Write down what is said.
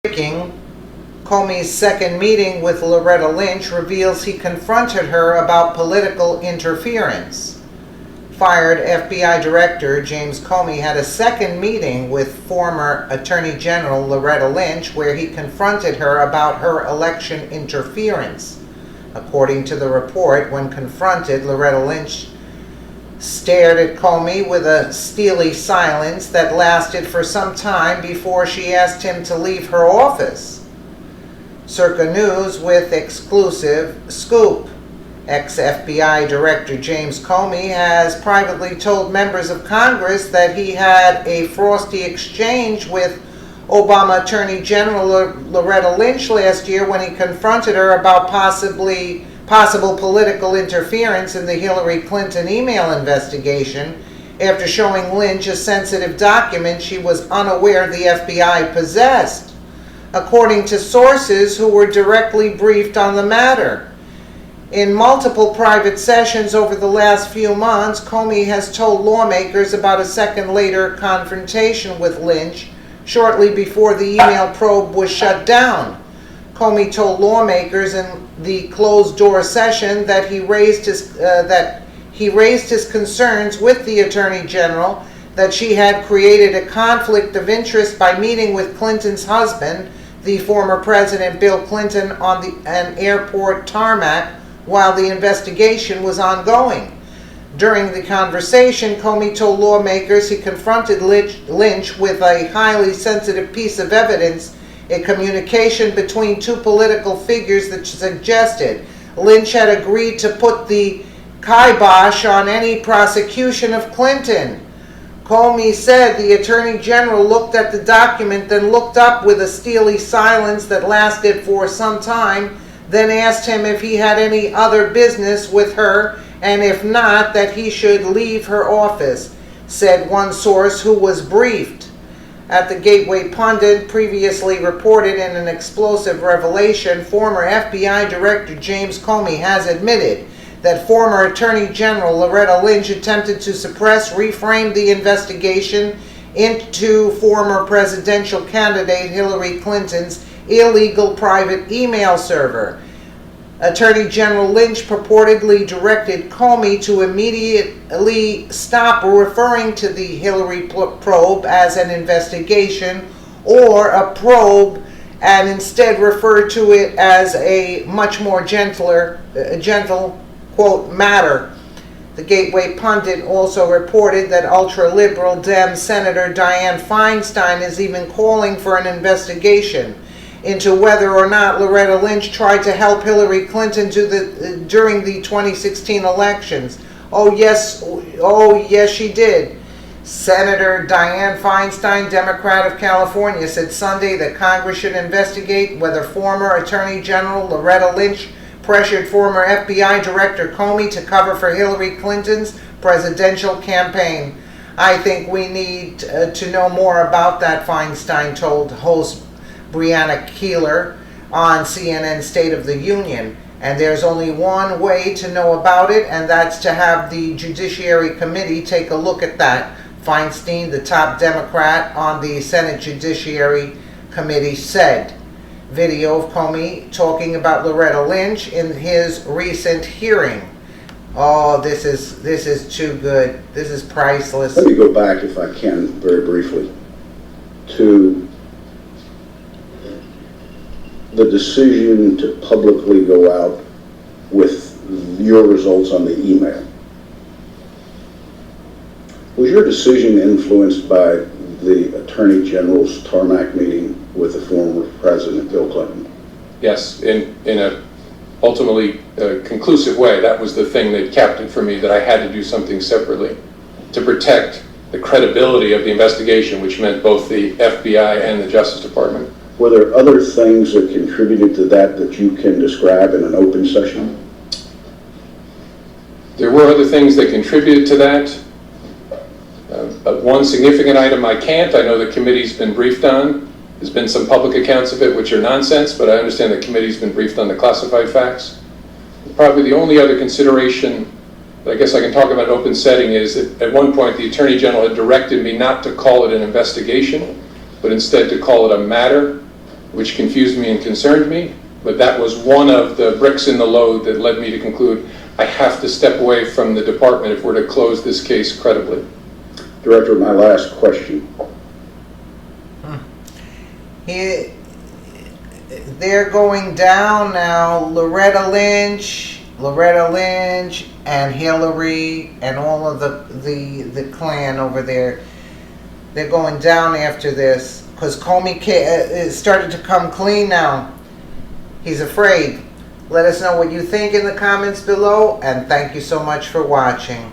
Comey's second meeting with Loretta Lynch reveals he confronted her about political interference. Fired FBI Director James Comey had a second meeting with former Attorney General Loretta Lynch where he confronted her about her election interference. According to the report, when confronted, Loretta Lynch stared at Comey with a steely silence that lasted for some time before she asked him to leave her office. Circa News with exclusive scoop. Ex-FBI Director James Comey has privately told members of Congress that he had a frosty exchange with Obama Attorney General Loretta Lynch last year when he confronted her about possible political interference in the Hillary Clinton email investigation after showing Lynch a sensitive document she was unaware the FBI possessed, according to sources who were directly briefed on the matter. In multiple private sessions over the last few months, Comey has told lawmakers about a second later confrontation with Lynch shortly before the email probe was shut down. Comey told lawmakers in the closed-door session that he raised his concerns with the Attorney General that she had created a conflict of interest by meeting with Clinton's husband, the former President Bill Clinton, on an airport tarmac while the investigation was ongoing. During the conversation, Comey told lawmakers he confronted Lynch with a highly sensitive piece of evidence, a communication between two political figures that suggested Lynch had agreed to put the kibosh on any prosecution of Clinton. Comey said the Attorney General looked at the document, then looked up with a steely silence that lasted for some time, then asked him if he had any other business with her, and if not, that he should leave her office, said one source who was briefed. At the Gateway Pundit previously reported in an explosive revelation, former FBI Director James Comey has admitted that former Attorney General Loretta Lynch attempted to reframe the investigation into former presidential candidate Hillary Clinton's illegal private email server. Attorney General Lynch purportedly directed Comey to immediately stop referring to the Hillary probe as an investigation or a probe and instead refer to it as a much more gentle, quote, matter. The Gateway Pundit also reported that ultra-liberal Dem Senator Dianne Feinstein is even calling for an investigation into whether or not Loretta Lynch tried to help Hillary Clinton during the 2016 elections. Oh yes, she did. Senator Dianne Feinstein, Democrat of California, said Sunday that Congress should investigate whether former Attorney General Loretta Lynch pressured former FBI Director Comey to cover for Hillary Clinton's presidential campaign. I think we need to know more about that, Feinstein told host Brianna Keeler on CNN's State of the Union. And there's only one way to know about it, and that's to have the Judiciary Committee take a look at that. Feinstein, the top Democrat on the Senate Judiciary Committee, said. Video of Comey talking about Loretta Lynch in his recent hearing. Oh, this is too good. This is priceless. Let me go back, if I can, very briefly, to the decision to publicly go out with your results on the email. Was your decision influenced by the Attorney General's tarmac meeting with the former President Bill Clinton? Yes, in a ultimately conclusive way. That was the thing that capped it for me, that I had to do something separately to protect the credibility of the investigation, which meant both the FBI and the Justice Department. Were there other things that contributed to that you can describe in an open session? There were other things that contributed to that. One significant item I know the committee's been briefed on. There's been some public accounts of it which are nonsense, but I understand the committee's been briefed on the classified facts. Probably the only other consideration that I guess I can talk about in open setting is that at one point the Attorney General had directed me not to call it an investigation, but instead to call it a matter. which confused me and concerned me. But that was one of the bricks in the load that led me to conclude I have to step away from the department if we're to close this case credibly. Director, my last question. They're going down now. Loretta Lynch, and Hillary, and all of the clan over there. They're going down after this because Comey started to come clean now. He's afraid. Let us know what you think in the comments below, and thank you so much for watching.